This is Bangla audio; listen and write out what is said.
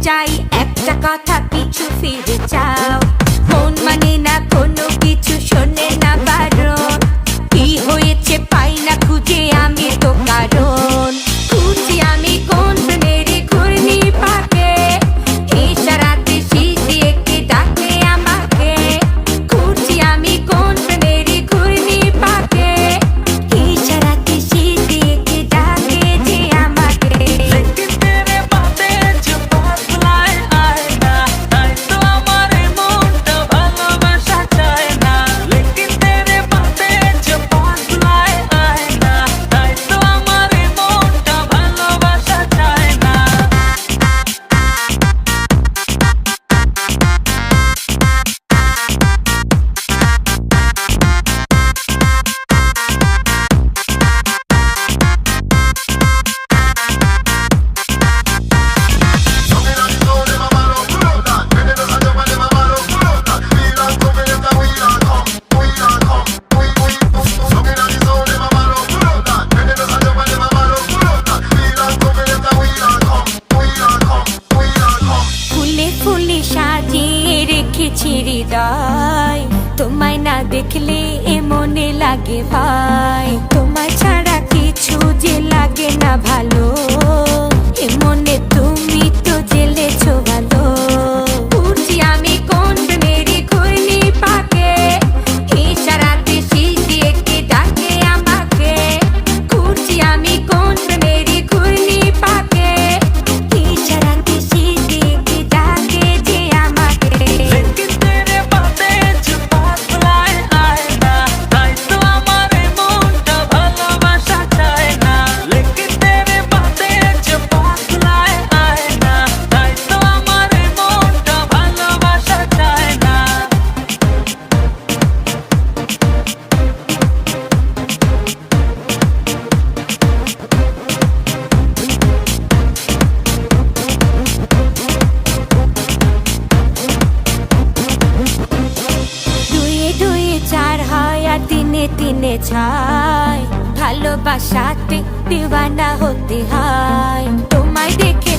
চাই একটা কথা পিছু ফিরে চাও। মন মানে না কোনো কিছু, শোনে না বারণ। কি হয়েছে পাই না খুঁজে আমি তো কারণ। খুঁজি আমি কোন প্রেমের ঘূর্ণি পাকে, ইশারাতে শীষ দিয়ে কে ডাকে আমাকে। খুঁজি আমি কোন প্রেমের ঘূর্ণি পাকে, ইশারাতে শীষ দিয়ে কে ডাকে যে আমাকে। लेकिन तेरे बातें जो बदलाए आए ना, তাই তো আমার মনটা ভালোবাসা চায় না। लेकिन तेरे बातें जो बदलाए आए ना, তাই তো আমার মনটা ভালোবাসা চায় না। ফুলে ফুলে সাজিয়ে রেখেছি হৃদয়, তোমায় না দেখলে এ মনে লাগে ভাই। তোমায় ছাড়া কিছু যে লাগে না ভালো, এ মনে তুমি তো জেলেছো ভালো। খুঁজি আমি কোন প্রেমের ঘূর্ণি পাকে, ইশারাতে শীষ দিয়ে কে ডাকে আমাকে। খুঁজি আমি কোন প্রেমের ঘূর্ণি পাকে, ইশারাতে শীষ দিয়ে কে ডাকে যে আমাকে। लेकिन तेरे बातें जो बदलाए आए ना, তাই তো আমার মনটা ভালোবাসা চায় না। लेकिन तेरे बातें जो बदलाए आए ना, তাই তো আমার মনটা ভালোবাসা চায় না। দুয়ে দুয়ে চার হয় আর তিনে তিনে ছয়, ভালোবাসাতে দিওয়ানা হতে হয়। তোমায় দেখে